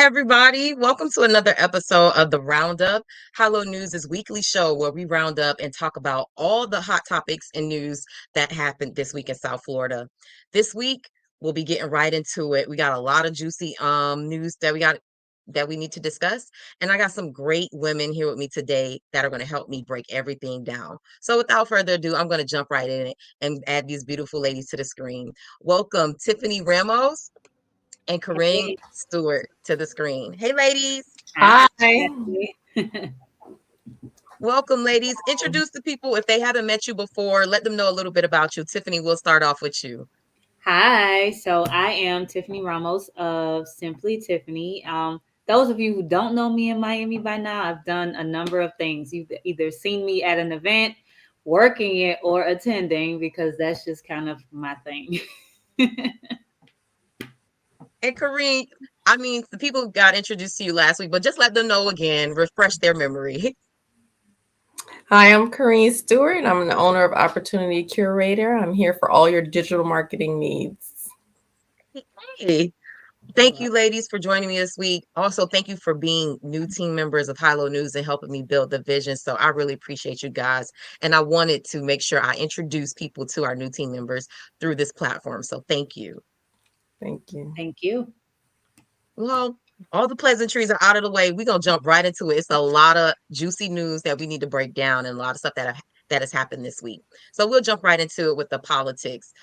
everybody. Welcome to another episode of the Roundup, Hello News' weekly show where we round up and talk about all the hot topics and news that happened this week in South Florida. This week, we'll be getting right into it. We got a lot of juicy news that we need to discuss, and I got some great women here with me today that are going to help me break everything down. So without further ado, I'm going to jump right in it and add these beautiful ladies to the screen. Welcome Tiffany Ramos and Corinne Hey. Stewart to the screen. Hey, ladies. Hi. Hi. Welcome, ladies. Introduce the people if they haven't met you before. Let them know a little bit about you. Tiffany, we'll start off with you. Hi. So I am Tiffany Ramos of Simply Tiffany. Those of you who don't know me in Miami by now, I've done a number of things. You've either seen me at an event, working it, or attending because that's just kind of my thing. And Corinne, I mean, the people got introduced to you last week, but just let them know again, refresh their memory. Hi, I'm Corinne Stewart. I'm the owner of Opportunity Curator. I'm here for all your digital marketing needs. Hey, thank you, ladies, for joining me this week. Also, thank you for being new team members of Hilo News and helping me build the vision. So I really appreciate you guys. And I wanted to make sure I introduce people to our new team members through this platform. So thank you. Thank you. Thank you. Well, all the pleasantries are out of the way. We're gonna jump right into it. It's a lot of juicy news that we need to break down and a lot of stuff that has happened this week. So we'll jump right into it with the politics.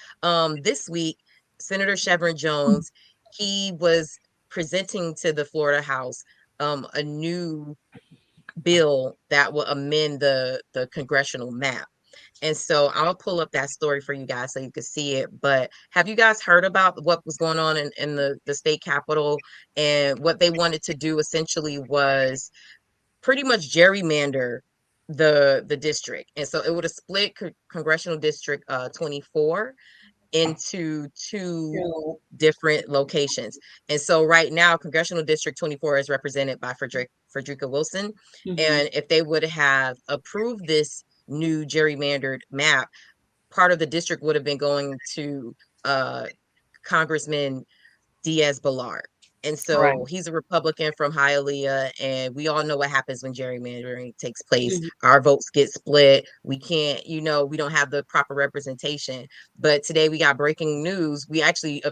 This week, Senator Shevrin Jones, he was presenting to the Florida House a new bill that will amend the congressional map. And so I'll pull up that story for you guys so you can see it. But have you guys heard about what was going on in the state capitol? And what they wanted to do essentially was pretty much gerrymander the district. And so it would have split congressional district 24 into two different locations. And so right now, Congressional District 24 is represented by Frederica Wilson. Mhm. And if they would have approved this new gerrymandered map, part of the district would have been going to Congressman Diaz-Balart. And Right. so he's a Republican from Hialeah, and we all know what happens when gerrymandering takes place. Mhm. Our votes get split. We can't, we don't have the proper representation. But today we got breaking news. We actually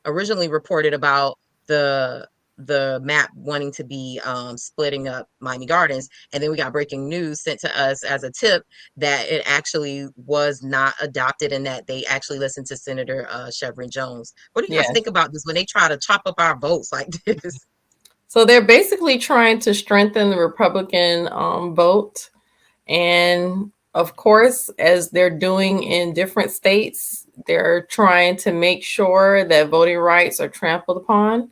originally reported about the the map wanting to be splitting up Miami Gardens, and then we got breaking news sent to us as a tip that it actually was not adopted and that they actually listened to Senator Shevrin Jones. What do you guys Yes. think about this when they try to chop up our votes like this? So they're basically trying to strengthen the Republican vote. And of course, as they're doing in different states, they're trying to make sure that voting rights are trampled upon.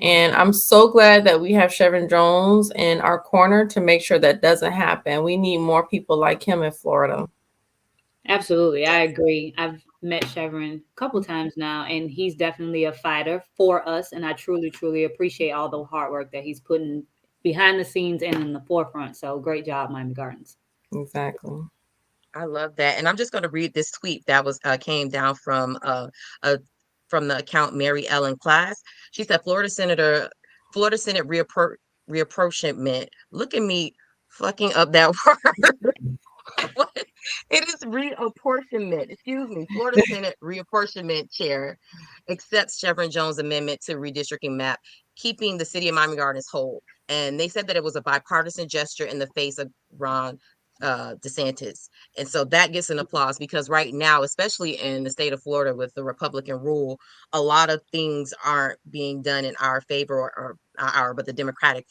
And I'm so glad that we have Shevrin Jones in our corner to make sure that doesn't happen. We need more people like him in Florida. Absolutely. I agree. I've met Chevron a couple times now, and he's definitely a fighter for us. And I truly, truly appreciate all the hard work that he's putting behind the scenes and in the forefront. So great job, Miami Gardens. Exactly. I love that, and I'm just going to read this tweet that was came down uh, from the account Mary Ellen Class. She said, Florida Senate reapportionment. Look at me fucking up that word. It is reapportionment. Excuse me. Florida Senate reapportionment chair accepts Chevron Jones' amendment to redistricting map, keeping the city of Miami Gardens whole. And they said that it was a bipartisan gesture in the face of Ron DeSantis. And so that gets an applause because right now, especially in the state of Florida with the Republican rule, a lot of things aren't being done in our favor or but the Democratic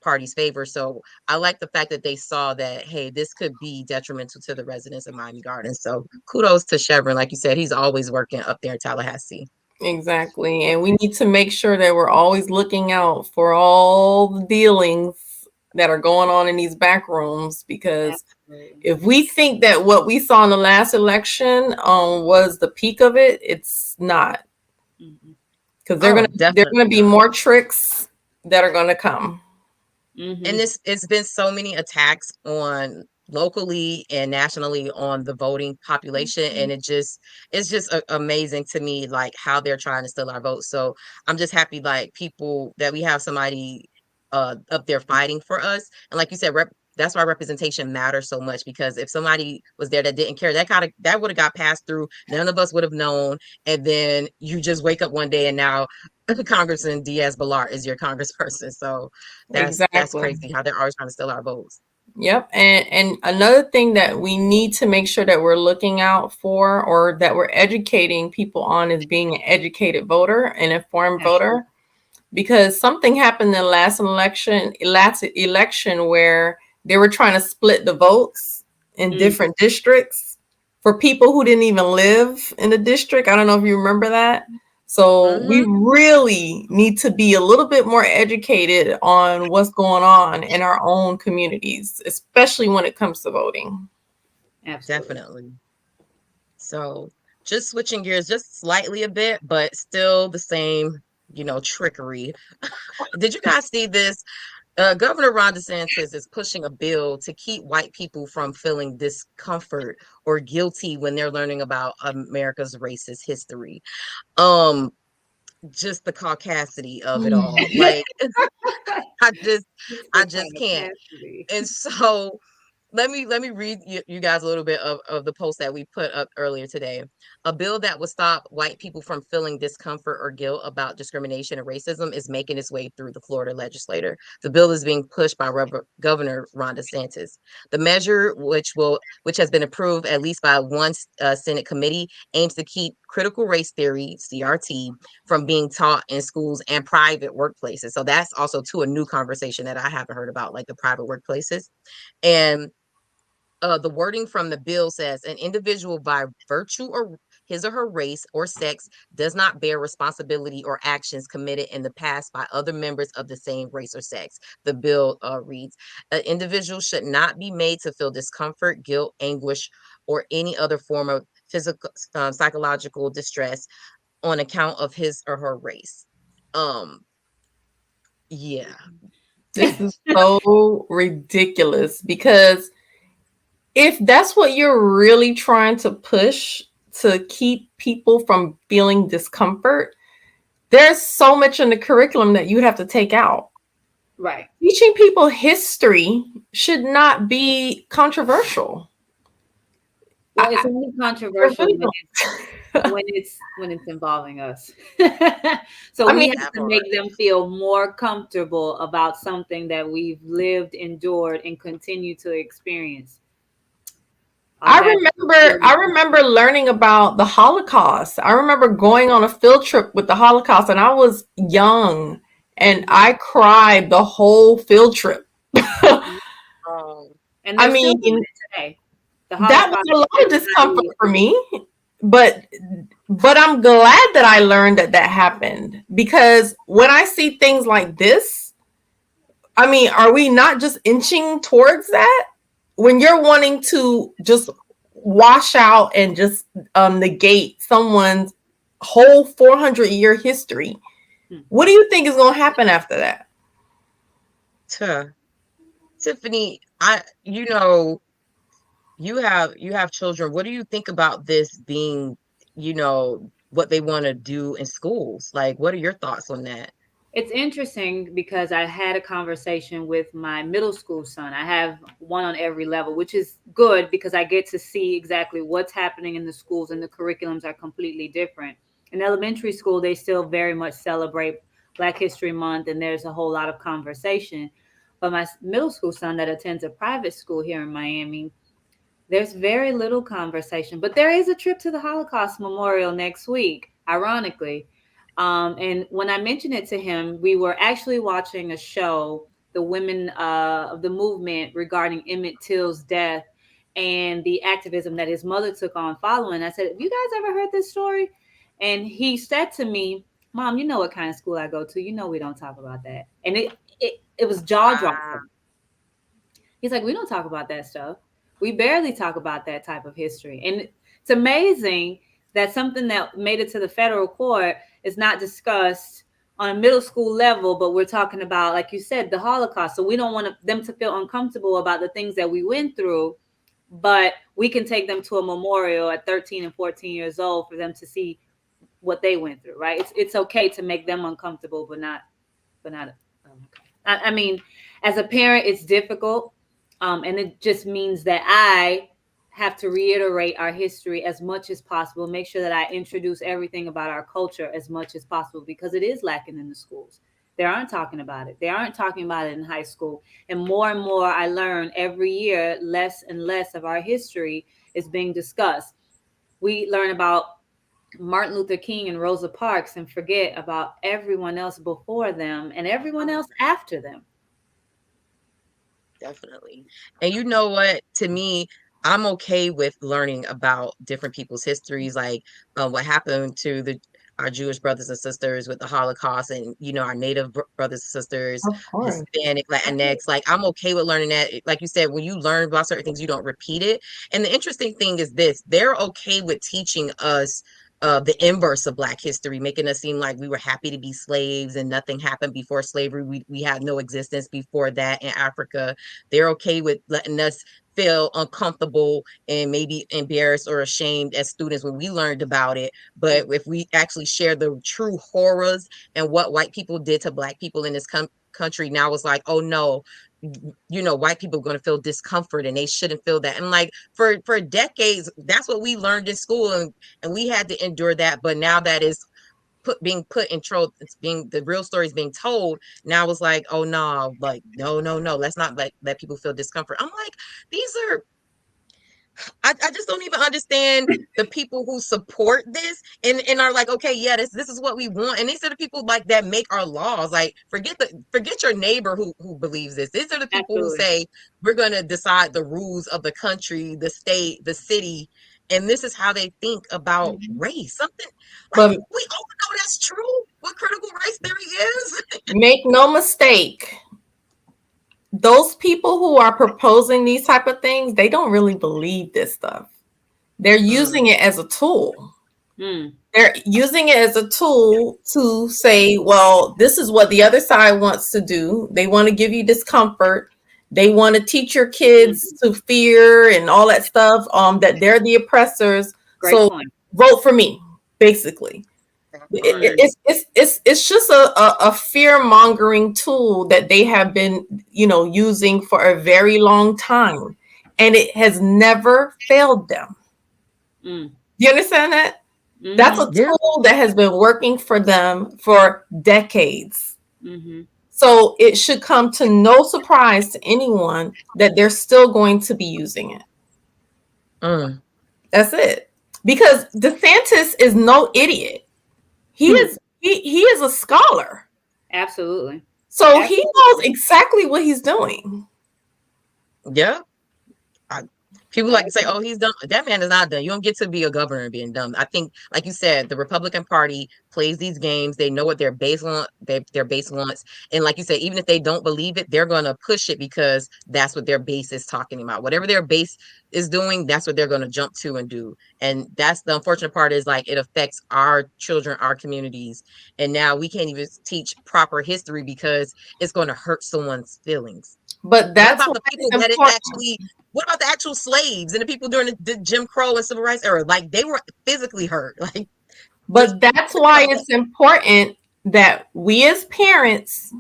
party's favor. So I like the fact that they saw that, hey, this could be detrimental to the residents of Miami Gardens. So kudos to Chevron. Like you said, he's always working up there in Tallahassee. Exactly. And we need to make sure that we're always looking out for all the dealings that are going on in these back rooms, because Absolutely. if we think that what we saw in the last election was the peak of it, it's not. Mhm. Because Oh, they're gonna definitely be not. more tricks that are gonna come. And Mhm. it's been so many attacks on locally and nationally on the voting population, and it's just amazing to me, like how they're trying to steal our votes. So I'm just happy, like people that we have somebody up there fighting for us. And like you said, that's why representation matters so much, because if somebody was there that didn't care, that would have got passed through, none of us would have known, and then you just wake up one day and now Congressman Diaz-Balart is your congressperson. So that's Exactly. crazy how they're always trying to steal our votes. Yep. And another thing that we need to make sure that we're looking out for, or that we're educating people on, is being an educated voter, an informed voter, because something happened in the last election where they were trying to split the votes in different districts for people who didn't even live in the district. I don't know if you remember that. So we really need to be a little bit more educated on what's going on in our own communities, especially when it comes to voting. Absolutely. Definitely. So just switching gears just slightly a bit, but still the same, trickery. Did you guys see this? Governor Ron DeSantis is pushing a bill to keep white people from feeling discomfort or guilty when they're learning about America's racist history. Um, just the caucasity of it all. Like I just It's I the just can't. capacity. And so let me read you guys a little bit of the post that we put up earlier today. A bill that would stop white people from feeling discomfort or guilt about discrimination and racism is making its way through the Florida legislature. The bill is being pushed by Governor Ron DeSantis. The measure, which has been approved at least by one Senate committee, aims to keep critical race theory (CRT) from being taught in schools and private workplaces. So that's also a new conversation that I haven't heard about, like the private workplaces. And the wording from the bill says an individual by virtue of his or her race or sex does not bear responsibility or actions committed in the past by other members of the same race or sex. The bill reads, an individual should not be made to feel discomfort, guilt, anguish, or any other form of physical, psychological distress on account of his or her race. Um, yeah. This is so ridiculous, because if that's what you're really trying to push, to keep people from feeling discomfort, there's so much in the curriculum that you have to take out. Right. Teaching people history should not be controversial. Well, it's only controversial when it's involving us. So I we mean, have to make them feel more comfortable about something that we've lived, endured, and continue to experience. I remember learning about the Holocaust. I remember going on a field trip with the Holocaust, and I was young, and I cried the whole field trip. And I they're still mean, doing it today. that was a lot of discomfort for me, but I'm glad that I learned that happened, because when I see things like this, I mean, are we not just inching towards that? When you're wanting to just wash out and just negate someone's whole 400-year history, what do you think is going to happen after that? Tiffany, you have children. What do you think about this being, what they want to do in schools? Like, what are your thoughts on that? It's interesting because I had a conversation with my middle school son. I have one on every level, which is good because I get to see exactly what's happening in the schools, and the curriculums are completely different. In elementary school, they still very much celebrate Black History Month, and there's a whole lot of conversation. But my middle school son that attends a private school here in Miami, there's very little conversation, but there is a trip to the Holocaust Memorial next week, ironically. And when I mentioned it to him, we were actually watching a show, the women of the movement regarding Emmett Till's death and the activism that his mother took on following. I said, have you guys ever heard this story? And he said to me, Mom, you know what kind of school I go to. You know we don't talk about that. And it was jaw dropping. He's like, we don't talk about that stuff. We barely talk about that type of history. And it's amazing that something that made it to the federal court is not discussed on a middle school level, but we're talking about, like you said, the Holocaust. So we don't want them to feel uncomfortable about the things that we went through. but we can take them to a memorial at 13 and 14 years old for them to see what they went through, right? It's okay to make them uncomfortable, but not. Okay. I mean, as a parent, it's difficult, and it just means that I have to reiterate our history as much as possible. Make sure that I introduce everything about our culture as much as possible because it is lacking in the schools. They aren't talking about it. They aren't talking about it in high school. And more, I learn every year, less and less of our history is being discussed. We learn about Martin Luther King and Rosa Parks and forget about everyone else before them and everyone else after them. Definitely. And you know what? To me, I'm okay with learning about different people's histories, like what happened to our Jewish brothers and sisters with the Holocaust, and our Native brothers and sisters, Of course. Hispanic, Latinx. Like I'm okay with learning that. Like you said, when you learn about certain things, you don't repeat it. And the interesting thing is this: they're okay with teaching us. The inverse of Black history, making us seem like we were happy to be slaves and nothing happened before slavery. We had no existence before that in Africa. They're okay with letting us feel uncomfortable and maybe embarrassed or ashamed as students when we learned about it. But if we actually share the true horrors and what white people did to Black people in this country, now it's like, oh no, white people are going to feel discomfort and they shouldn't feel that. And like for decades, that's what we learned in school, and we had to endure that. But now that is being put in troll, it's being the real story is being told. Now it's like, oh no, like no, let's not let people feel discomfort. I'm like, these are I just don't even understand the people who support this and are like, okay, yeah, this is what we want. And these are the people like that make our laws. Like forget your neighbor who believes this. These are the people who Absolutely. say we're gonna decide the rules of the country, the state, the city, and this is how they think about race. Something like But we all know that's true. What critical race theory is. make no mistake, those people who are proposing these type of things, they don't really believe this stuff. They're using it as a tool. Mm. They're using it as a tool to say, well, this is what the other side wants to do. They want to give you discomfort. They want to teach your kids to fear and all that stuff, that they're the oppressors. Great So point. vote for me, basically. It's just a fear mongering tool that they have been using for a very long time, and it has never failed them. Mm. You understand that? That's a Mm-hmm. Yeah. tool that has been working for them for decades. Mm-hmm. So it should come to no surprise to anyone that they're still going to be using it. Mm. That's it. Because DeSantis is no idiot. He is he is a scholar. Absolutely. So he knows exactly what he's doing. Yeah. People like to say, "Oh, he's dumb." That man is not dumb. You don't get to be a governor being dumb. I think, like you said, the Republican Party plays these games. They know what their base want. Their base wants, and like you said, even if they don't believe it, they're gonna push it because that's what their base is talking about. Whatever their base is doing, that's what they're gonna jump to and do. And that's the unfortunate part is like it affects our children, our communities, and now we can't even teach proper history because it's going to hurt someone's feelings. But What that's about why the people it's that it important. actually? What about the actual slaves and the people during the Jim Crow and Civil Rights era? Like they were physically hurt. Like just But that's think why about that. it's important that we as parents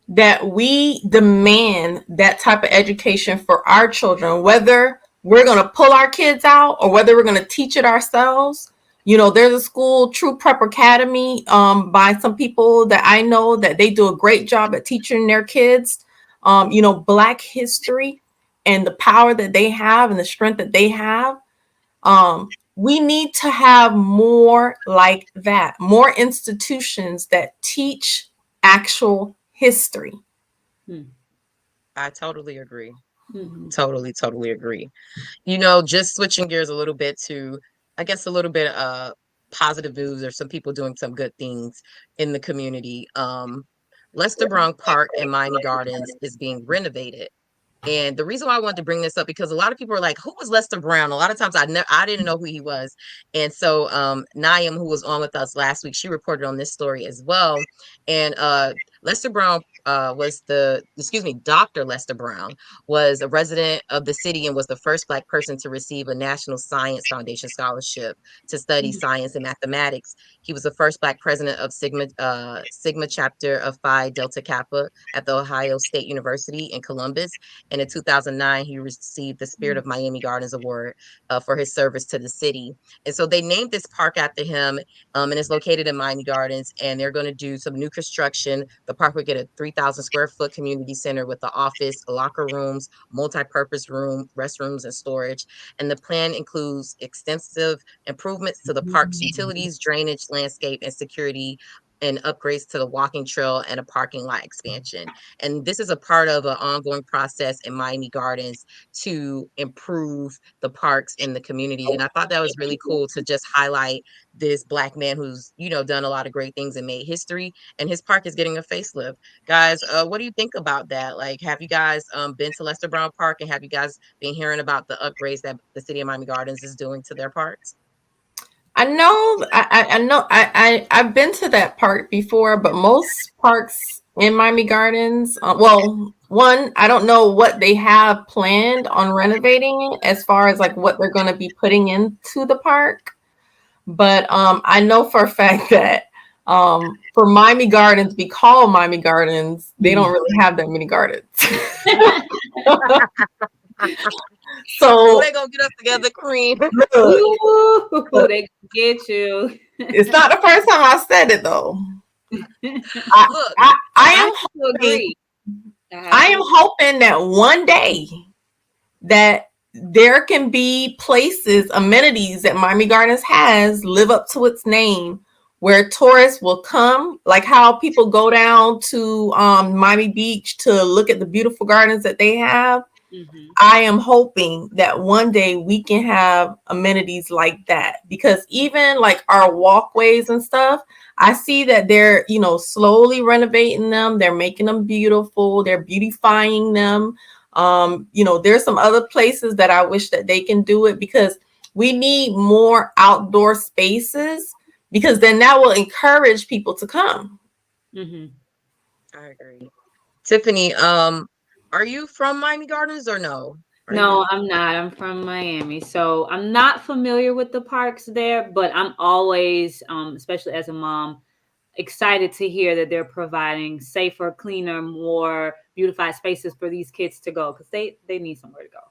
that we demand that type of education for our children, whether we're going to pull our kids out or whether we're going to teach it ourselves. There's a school, True Prep Academy, by some people that I know that they do a great job at teaching their kids, Black history and the power that they have and the strength that they have. We need to have more like that, more institutions that teach actual history. I totally agree. Mm-hmm. Totally agree. Just switching gears a little bit to, I guess, a little bit positive news or some people doing some good things in the community. Lester Brown Park in Miami Gardens is being renovated. And the reason why I wanted to bring this up because a lot of people are like, "Who was Lester Brown?" A lot of times I didn't know who he was, and so Naim, who was on with us last week, she reported on this story as well. And Lester Brown Dr. Lester Brown was a resident of the city and was the first Black person to receive a National Science Foundation scholarship to study science and mathematics. He was the first Black president of Sigma chapter of Phi Delta Kappa at the Ohio State University in Columbus. And in 2009, he received the Spirit of Miami Gardens Award for his service to the city. And so they named this park after him, and it's located in Miami Gardens. And they're going to do some new construction. The park will get a 3,000 square foot community center with the office, locker rooms, multi-purpose room, restrooms, and storage. And the plan includes extensive improvements to the park's utilities, drainage, landscape, and security, and upgrades to the walking trail and a parking lot expansion. And this is a part of an ongoing process in Miami Gardens to improve the parks in the community. And I thought that was really cool to just highlight this Black man who's, done a lot of great things and made history. And his park is getting a facelift. Guys, what do you think about that? Like, have you guys been to Lester Brown Park, and have you guys been hearing about the upgrades that the city of Miami Gardens is doing to their parks? I know, I know, I've been to that park before, but most parks in Miami Gardens, well, one, I don't know what they have planned on renovating as far as like what they're going to be putting into the park. But I know for a fact that for Miami Gardens, be called Miami Gardens, they don't really have that many gardens. So they gonna get us together, Cream. Ooh, they get you. It's not the first time I said it though. I am hoping that one day that there can be places, amenities that Miami Gardens has live up to its name, where tourists will come, like how people go down to Miami Beach to look at the beautiful gardens that they have. Mm-hmm. I am hoping that one day we can have amenities like that, because even like our walkways and stuff, I see that they're, slowly renovating them. They're making them beautiful. They're beautifying them. There's some other places that I wish that they can do it, because we need more outdoor spaces, because then that will encourage people to come. Mm-hmm. I agree. Tiffany, are you from Miami Gardens or no? No, I'm not. I'm from Miami. So I'm not familiar with the parks there, but I'm always, especially as a mom, excited to hear that they're providing safer, cleaner, more beautified spaces for these kids to go, because they need somewhere to go.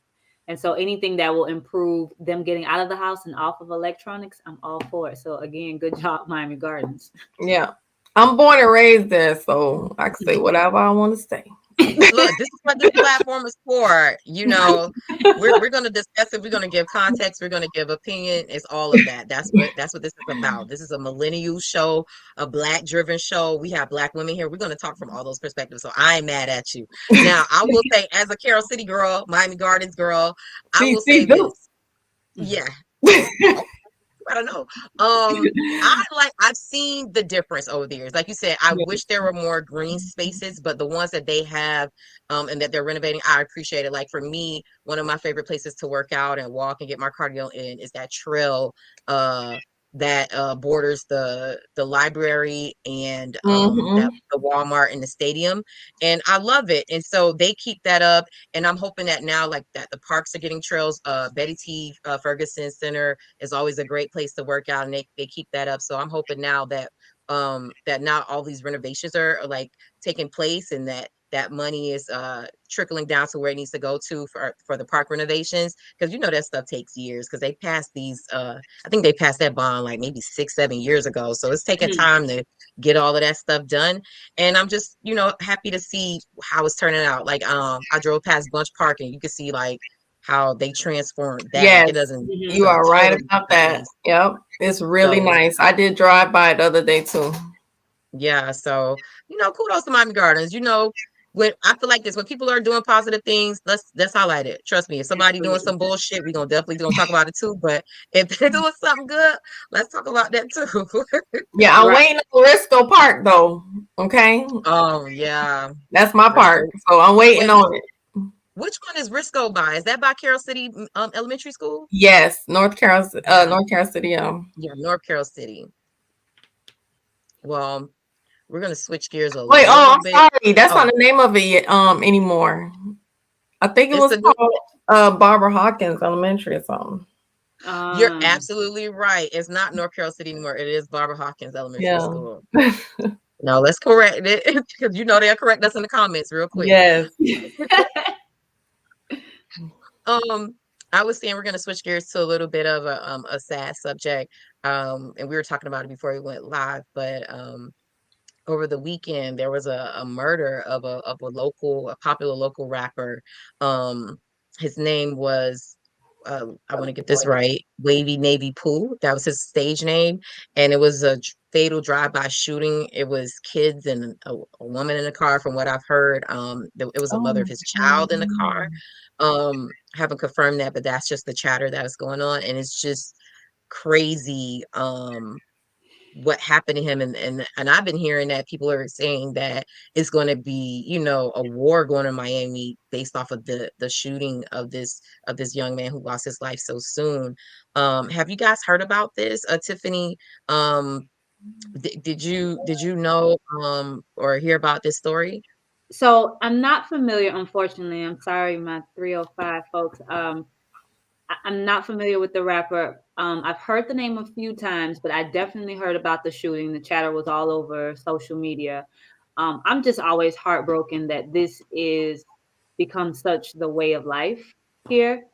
And so anything that will improve them getting out of the house and off of electronics, I'm all for it. So again, good job, Miami Gardens. Yeah. I'm born and raised there, so I can say whatever I want to say. Look, this is what this platform is for. We're going to discuss it. We're going to give context. We're going to give opinion. It's all of that. That's what this is about. This is a millennial show, a Black driven show. We have Black women here. We're going to talk from all those perspectives. So I ain't mad at you. Now, I will say, as a Carroll City girl, Miami Gardens girl, I will say this. Yeah. I don't know. I've seen the difference over the years. Like you said, I wish there were more green spaces, but the ones that they have and that they're renovating, I appreciate it. Like for me, one of my favorite places to work out and walk and get my cardio in is that trail that borders the library and the Walmart and the stadium, and I love it. And so they keep that up, and I'm hoping that now, like that, the parks are getting trails. Betty T. Ferguson Center is always a great place to work out, and they keep that up. So I'm hoping now that that now all these renovations are like taking place, and that money is trickling down to where it needs to go to for the park renovations, because that stuff takes years, because they passed these I think they passed that bond like maybe 6-7 years ago, so it's taking time to get all of that stuff done. And I'm just happy to see how it's turning out. Like I drove past Bunch Park, and you can see like how they transformed that. Yes, like, it doesn't you are right about that. Yep, it's really nice. I did drive by it the other day too. Yeah, so kudos to Miami Gardens. When I feel like this, when people are doing positive things, let's highlight it. Trust me, if somebody doing some bullshit, we definitely gonna talk about it too. But if they're doing something good, let's talk about that too. Yeah, I'm waiting on Risco Park though. Okay. Oh yeah, that's my park. So I'm waiting on it. Which one is Risco by? Is that by Carroll City Elementary School? Yes, North Carroll City. Yeah, North Carroll City. Well, we're gonna switch gears a Wait, little I'm bit. sorry. That's Oh, not the name of it anymore. I think it it's was a new. called Barbara Hawkins Elementary or something. You're Um, absolutely right. It's not North Carroll City anymore. It is Barbara Hawkins Elementary Yeah. School. No, let's correct it because they'll correct us in the comments real quick. Yes. Um, I was saying we're gonna switch gears to a little bit of a sad subject. And we were talking about it before we went live, but over the weekend there was a murder of a popular local rapper. Um, his name was I want to get this right, Wavy Navy Pooh. That was his stage name, and it was a fatal drive-by shooting. It was kids and a woman in the car, from what I've heard. It was a Oh mother of my his child in the car. God. Haven't confirmed that, but that's just the chatter that is going on, and it's just crazy. What happened to him, and I've been hearing that people are saying that it's going to be, a war going in Miami based off of the shooting of this young man who lost his life so soon. Have you guys heard about this? Tiffany, um did you know or hear about this story? so I'm not familiar, unfortunately. I'm sorry, my 305 folks. I'm not familiar with the rapper. I've heard the name a few times, but I definitely heard about the shooting. The chatter was all over social media. I'm just always heartbroken that this is become such the way of life here,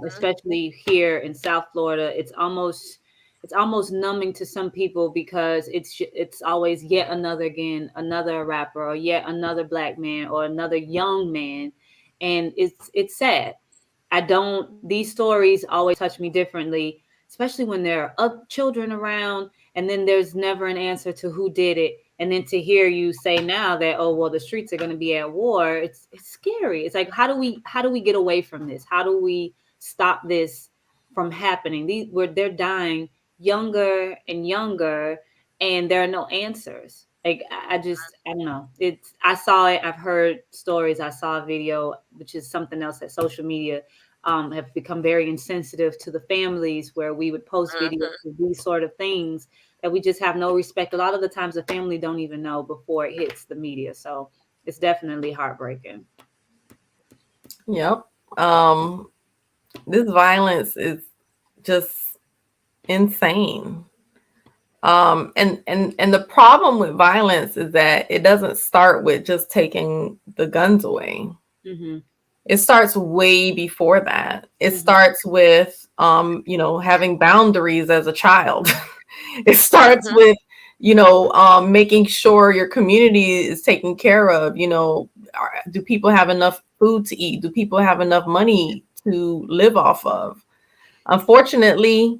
especially here in South Florida. It's almost numbing to some people because it's always yet another again, another rapper or yet another black man or another young man, and it's sad. I don't, these stories always touch me differently, especially when there are children around and then there's never an answer to who did it. And then to hear you say now that, oh, well, the streets are going to be at war, it's scary. It's like, how do we get away from this? How do we stop this from happening? They're dying younger and younger, and there are no answers. Like I don't know. I saw it. I've heard stories. I saw a video, which is something else that social media have become very insensitive to the families, where we would post videos Mhm. of these sort of things that we just have no respect. A lot of the times the family don't even know before it hits the media. So it's definitely heartbreaking. Yep. Um, this violence is just insane. And the problem with violence is that it doesn't start with just taking the guns away. Hmm. It starts way before that. It Hmm. starts with having boundaries as a child. It starts Mhm. with making sure your community is taken care of. Do people have enough food to eat? Do people have enough money to live off of? Unfortunately,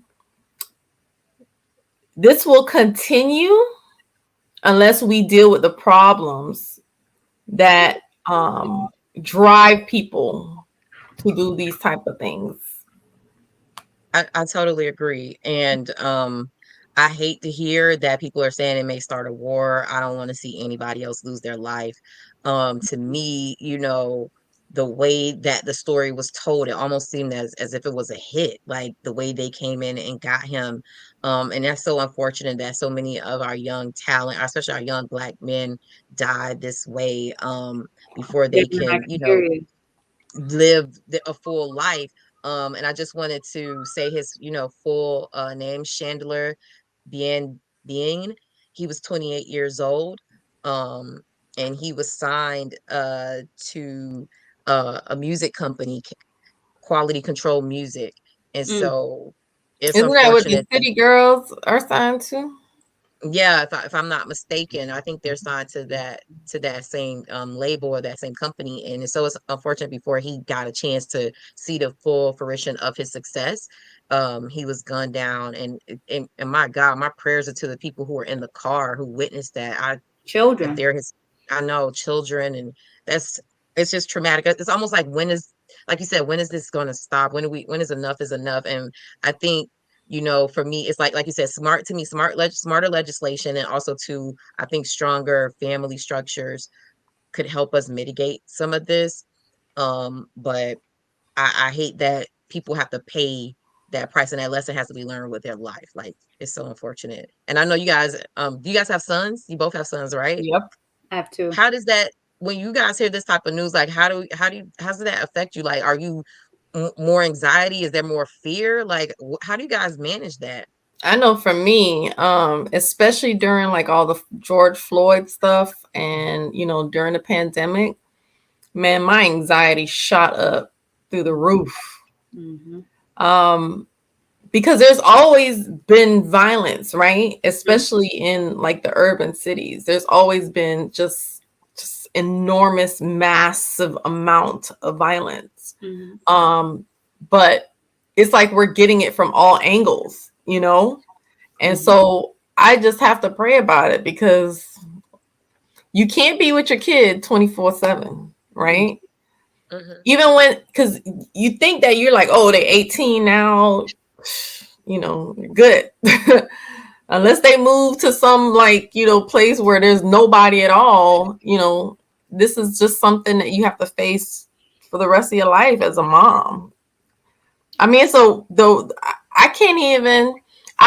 this will continue unless we deal with the problems that drive people to do these type of things. I totally agree. And I hate to hear that people are saying it may start a war. I don't want to see anybody else lose their life. To me, the way that the story was told, it almost seemed as if it was a hit, like the way they came in and got him. And that's so unfortunate that so many of our young talent, especially our young black men, died this way before Yeah, they I can, can hear you. live a full life. And I just wanted to say his, full name, Chandler Bien. He was 28 years old. Um, and he was signed to a music company, Quality Control Music. And Mm. so it's Isn't that what the unfortunate. city girls are signed to? Yeah, if I'm not mistaken, I think they're signed to that same label or that same company, and so it's unfortunate before he got a chance to see the full fruition of his success. He was gunned down, and my God, my prayers are to the people who were in the car who witnessed that. If Children. they're his, I know children, and that's it's just traumatic. It's almost like like you said, when is this going to stop? When is enough is enough? And I think, for me, it's like you said, smarter legislation, and also to, I think, stronger family structures could help us mitigate some of this. But I hate that people have to pay that price, and that lesson has to be learned with their life. Like, it's so unfortunate. And I know you guys, do you guys have sons? You both have sons, right? Yep. I have to. How does that, when you guys hear this type of news, like, how does that affect you? Like, are you more anxiety? Is there more fear? Like, how do you guys manage that? I know for me, especially during like all the George Floyd stuff and, during the pandemic, man, my anxiety shot up through the roof. Mm-hmm. Because there's always been violence, right? Especially in like the urban cities. There's always been just enormous, massive amount of violence. Mm-hmm. But it's like we're getting it from all angles, And so I just have to pray about it because you can't be with your kid 24/7, right? Mm-hmm. Even when, because you think that you're like, oh, they're 18 now, you're good. Unless they move to some like, place where there's nobody at all, this is just something that you have to face for the rest of your life as a mom. I mean, so though I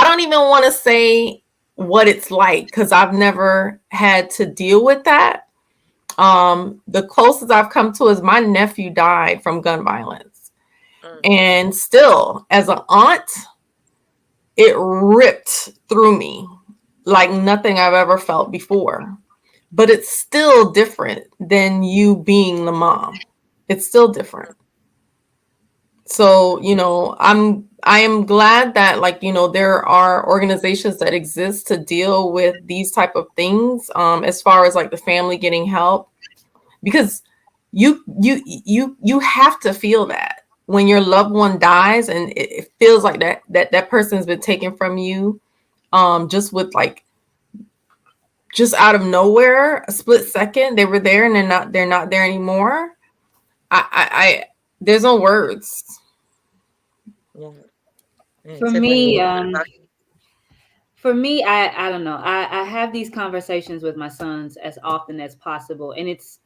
don't even want to say what it's like because I've never had to deal with that. The closest I've come to is my nephew died from gun violence. And still, as an aunt, it ripped through me like nothing I've ever felt before. But it's still different than you being the mom. It's still different. So, I am glad that like, there are organizations that exist to deal with these type of things, as far as like the family getting help, because you have to feel that when your loved one dies and it feels like that person's been taken from you, just with like, just out of nowhere, a split second, they were there and they're not there anymore. I there's no words. Yeah. Man, For Tiffany, me, what about you? I don't know. I have these conversations with my sons as often as possible, and it's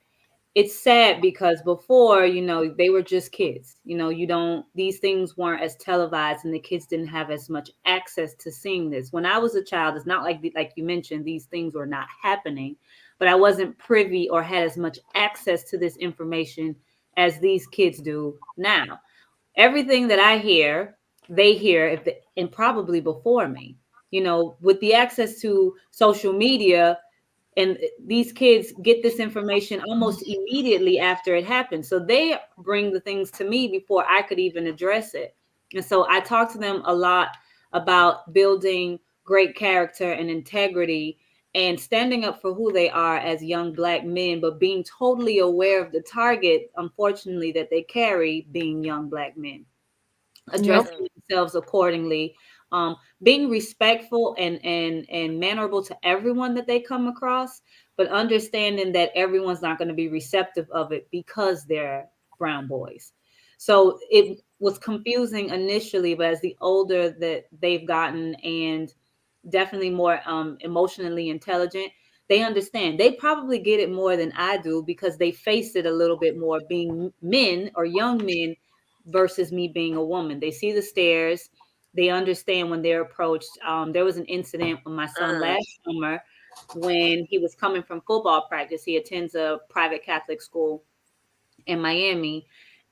sad because before, they were just kids. You don't, these things weren't as televised, and the kids didn't have as much access to seeing this. When I was a child, it's not like you mentioned, these things were not happening, but I wasn't privy or had as much access to this information as these kids do now. Everything that I hear, they hear, and probably before me. With the access to social media, and these kids get this information almost immediately after it happens. So they bring the things to me before I could even address it. And so I talk to them a lot about building great character and integrity and standing up for who they are as young Black men, but being totally aware of the target, unfortunately, that they carry, being young Black men, Yep. addressing themselves accordingly, being respectful and mannerable to everyone that they come across, but understanding that everyone's not going to be receptive of it because they're brown boys. So it was confusing initially, but as the older that they've gotten, and definitely more emotionally intelligent, they understand. They probably get it more than I do because they face it a little bit more, being men or young men versus me being a woman. They see the stares. They understand when they're approached. There was an incident with my son Mm, last summer when he was coming from football practice. He attends a private Catholic school in Miami.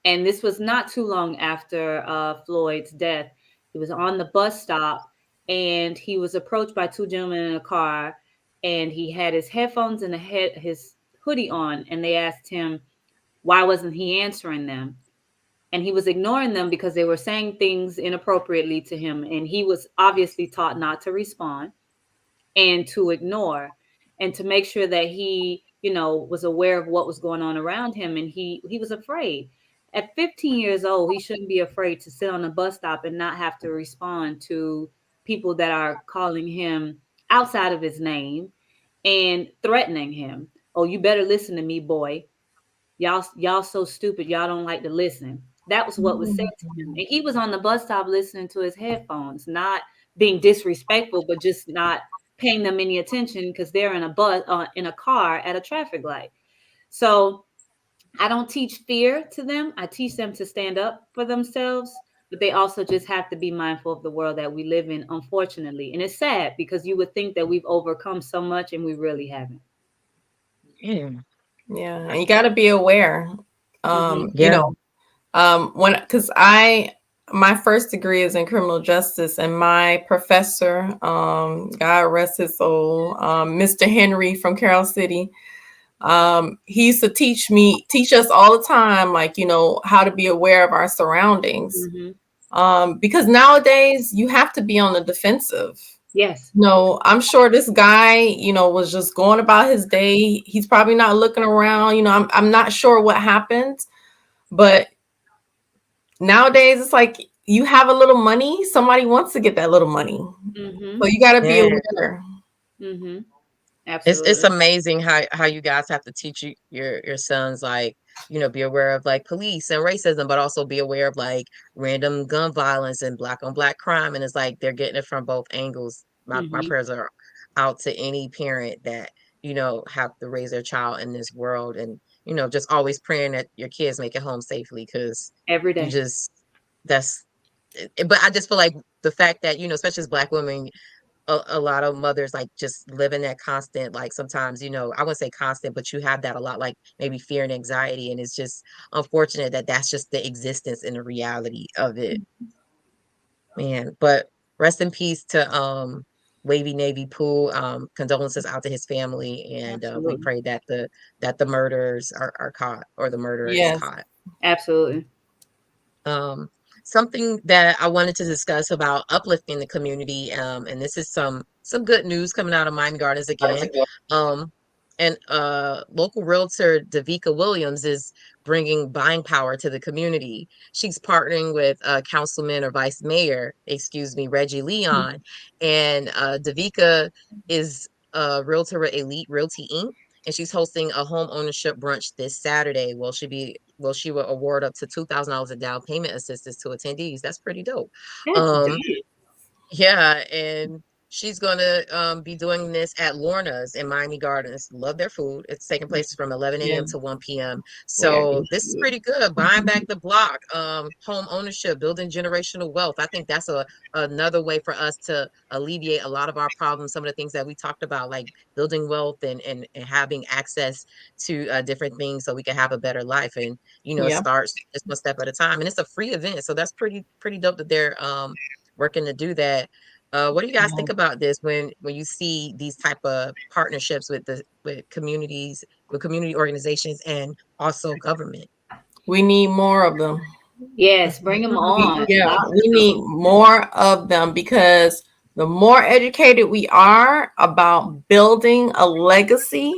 And this was not too long after Floyd's death. He was on the bus stop and he was approached by two gentlemen in a car, and he had his headphones and his hoodie on, and they asked him why wasn't he answering them, and he was ignoring them because they were saying things inappropriately to him, and he was obviously taught not to respond and to ignore, and to make sure that he, was aware of what was going on around him. And he was afraid. At 15 years old, he shouldn't be afraid to sit on a bus stop and not have to respond to people that are calling him outside of his name and threatening him. Oh, you better listen to me, boy. Y'all so stupid. Y'all don't like to listen. That was what was said to him. And he was on the bus stop listening to his headphones, not being disrespectful, but just not paying them any attention because they're in a bus, in a car at a traffic light. So I don't teach fear to them. I teach them to stand up for themselves, but they also just have to be mindful of the world that we live in, unfortunately. And it's sad because you would think that we've overcome so much and we really haven't. Yeah. Yeah, and you got to be aware. Mm-hmm. You Yeah. know, when because my first degree is in criminal justice, and my professor, God rest his soul, Mr. Henry from Carroll City, he used to teach us all the time, like, how to be aware of our surroundings. Mm-hmm. Because nowadays you have to be on the defensive. Yes. No, I'm sure this guy, was just going about his day. He's probably not looking around. I'm not sure what happened, but nowadays it's like you have a little money, somebody wants to get that little money. Mm-hmm. So you got to be Yeah. aware. Mm-hmm. It's Absolutely. amazing how you guys have to teach your sons, like, be aware of like police and racism, but also be aware of like random gun violence and black on black crime. And it's like they're getting it from both angles. My Mm-hmm. prayers are out to any parent that, have to raise their child in this world, and, just always praying that your kids make it home safely, because Every you day. just that's but I just feel like the fact that, especially as black women, a lot of mothers like just live in that constant, like, sometimes, I wouldn't say constant, but you have that a lot, like maybe fear and anxiety, and it's just unfortunate that that's just the existence and the reality of it, man. But rest in peace to Wavy Navy Pooh. Condolences out to his family, and we Absolutely. pray that the murderers are caught, or the murderer is Yes. caught. Absolutely. um, Something that I wanted to discuss about uplifting the community, and this is some good news coming out of Mind Gardens again. Um, and Local realtor Davika Williams is bringing buying power to the community. She's partnering with Councilman or Vice Mayor, excuse me, Reggie Leon, and Davika is a realtor with Elite Realty Inc. And she's hosting a home ownership brunch this Saturday. She will award up to $2,000 in down payment assistance to attendees. That's pretty dope. That's Um, good. yeah, and she's gonna be doing this at Lorna's in Miami Gardens. Love their food. It's taking place from 11 Yeah. a.m. to 1 p.m. Yeah. So this is pretty good. Buying back the block, home ownership, building generational wealth. I think that's another way for us to alleviate a lot of our problems. Some of the things that we talked about, like building wealth and having access to different things, so we can have a better life. And it Yeah. starts just one step at a time. And it's a free event, so that's pretty dope that they're working to do that. What do you guys think about this when you see these type of partnerships with communities, with community organizations, and also government? We need more of them. Yes. Bring them on. We need more of them, because the more educated we are about building a legacy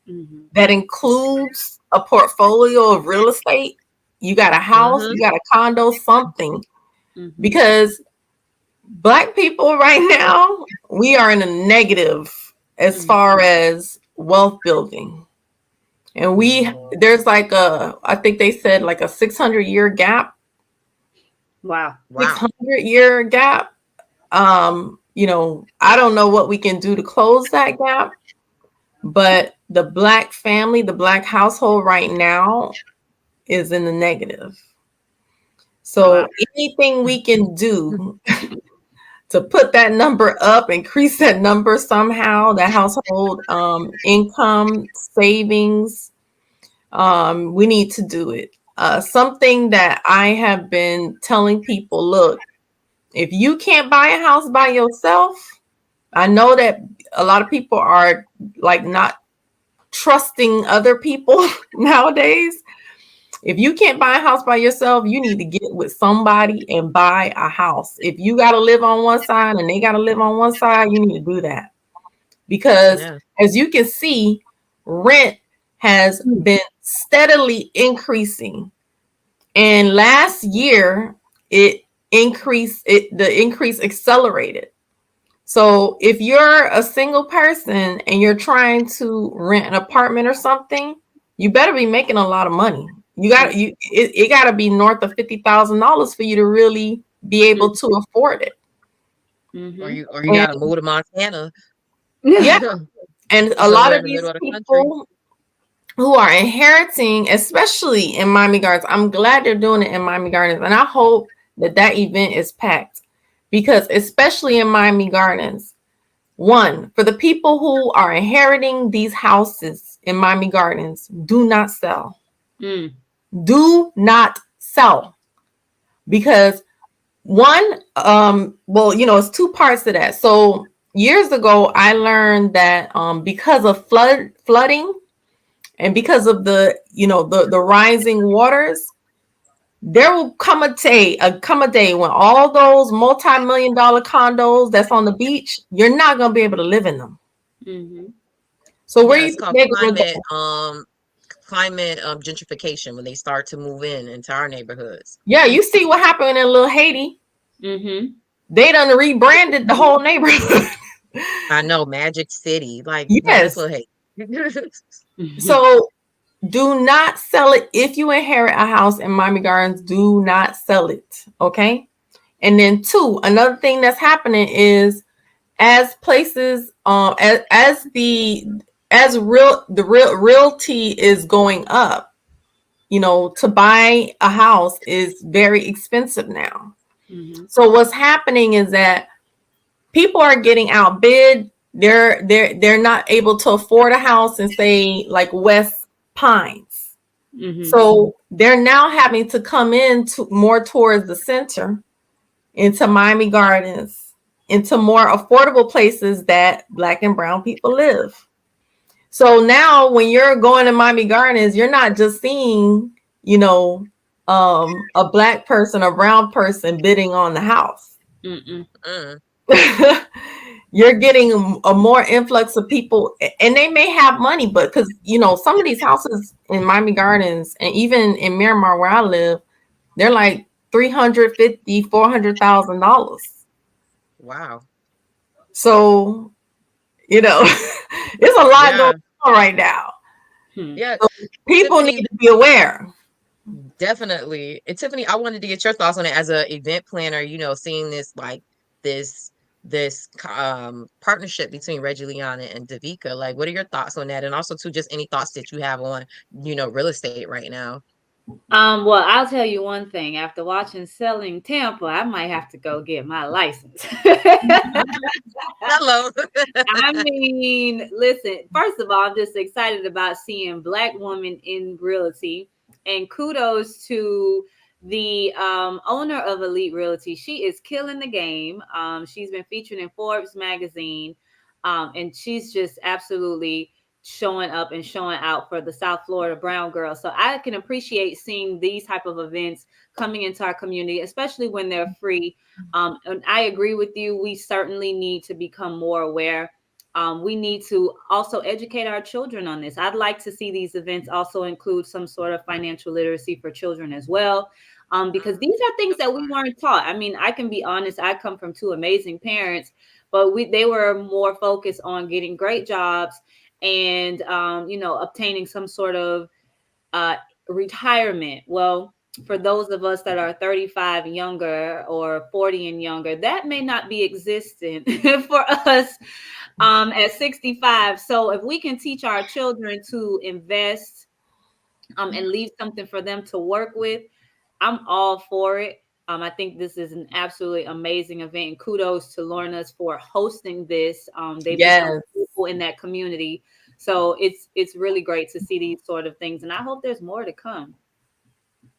Mm-hmm. that includes a portfolio of real estate, you got a house, Mm-hmm. you got a condo, something. Mm-hmm. Because Black people right now, we are in a negative as Mm-hmm. far as wealth building. And there's like I think they said like a 600-year gap, Wow. Wow. 600-year gap. I don't know what we can do to close that gap, but the Black family, the Black household right now is in the negative. Wow. So anything we can do to put that number up, increase that number somehow, that household income, savings, we need to do it. Something that I have been telling people, look, if you can't buy a house by yourself, I know that a lot of people are like not trusting other people nowadays. If you can't buy a house by yourself, you need to get with somebody and buy a house. If you got to live on one side and they got to live on one side, you need to do that. Because Yeah. as you can see, rent has been steadily increasing. And last year, the increase accelerated. So if you're a single person and you're trying to rent an apartment or something, you better be making a lot of money. It got to be north of $50,000 for you to really be able to afford it. Mm-hmm. Or you And gotta move to Montana. yeah, and a lot Somewhere of in the these middle of the country. people who are inheriting, especially in Miami Gardens, I'm glad they're doing it in Miami Gardens, and I hope that event is packed, because especially in Miami Gardens, one, for the people who are inheriting these houses in Miami Gardens, do not sell. Mm. Do not sell, because one, well, it's two parts to that. So years ago, I learned that because of flooding, and because of the rising waters, there will come a day when all those multi-million-dollar condos that's on the beach, you're not gonna be able to live in them. Mm-hmm. So where Yeah, you it's think called they're gonna go? climate gentrification when they start to move in into our neighborhoods. Yeah, you see what happened in little Haiti. Mm-hmm. They done rebranded the whole neighborhood. I know, Magic City. Like, no, this Yes. little hate. So do not sell it. If you inherit a house in Miami Gardens, do not sell it. Okay. And then two, another thing that's happening is, as places as realty is going up, to buy a house is very expensive now. Mm-hmm. So what's happening is that people are getting outbid. They're not able to afford a house in, say, like West Pines. Mm-hmm. So they're now having to come in to more towards the center, into Miami Gardens, into more affordable places that Black and brown people live. So now when you're going to Miami Gardens, you're not just seeing, a Black person or brown person bidding on the house. Mm-mm. Mm. You're getting a more influx of people, and they may have money, but because some of these houses in Miami Gardens and even in Miramar where I live, they're like $350,000-$400,000. Wow. So it's a lot going Yeah. on right now. Hmm. Yeah. So people need Tiffany, to be aware. definitely. And Tiffany, I wanted to get your thoughts on it as an event planner, seeing this like this partnership between Reggie Leon and Davika. Like, what are your thoughts on that? And also too, just any thoughts that you have on, real estate right now. Well, I'll tell you one thing. After watching Selling Tampa, I might have to go get my license. Hello. I mean, listen, first of all, I'm just excited about seeing Black women in realty. And kudos to the owner of Elite Realty. She is killing the game. She's been featured in Forbes magazine. And she's just absolutely showing up and showing out for the South Florida brown girls. So I can appreciate seeing these type of events coming into our community, especially when they're free. And I agree with you. We certainly need to become more aware. We need to also educate our children on this. I'd like to see these events also include some sort of financial literacy for children as well, because these are things that we weren't taught. I mean, I can be honest. I come from two amazing parents, but they were more focused on getting great jobs and obtaining some sort of uh, retirement. Well, for those of us that are 35 and younger or 40 and younger, that may not be existent for us at 65. So if we can teach our children to invest and leave something for them to work with, I'm all for it. I think this is an absolutely amazing event, and kudos to Lorna's for hosting this. They've become Yes. people in that community, so it's really great to see these sort of things, and I hope there's more to come.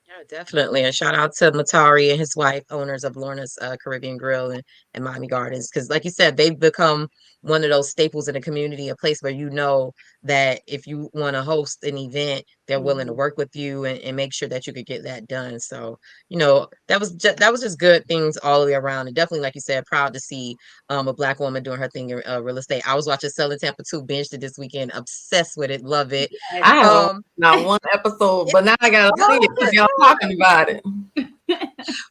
Yeah, definitely. And shout out to Matari and his wife, owners of Lorna's Caribbean Grill and Miami Gardens. Because, like you said, they've become one of those staples in the community, a place where that if you want to host an event, they're willing to Mhm. work with you and make sure that you could get that done. So, that was just good things all the way around. And definitely, like you said, proud to see a Black woman doing her thing in real estate. I was watching Selling Tampa 2, binged it this weekend, obsessed with it, love it. I haven't watched Um, not one episode, but now I gotta see it because y'all oh, talking about it.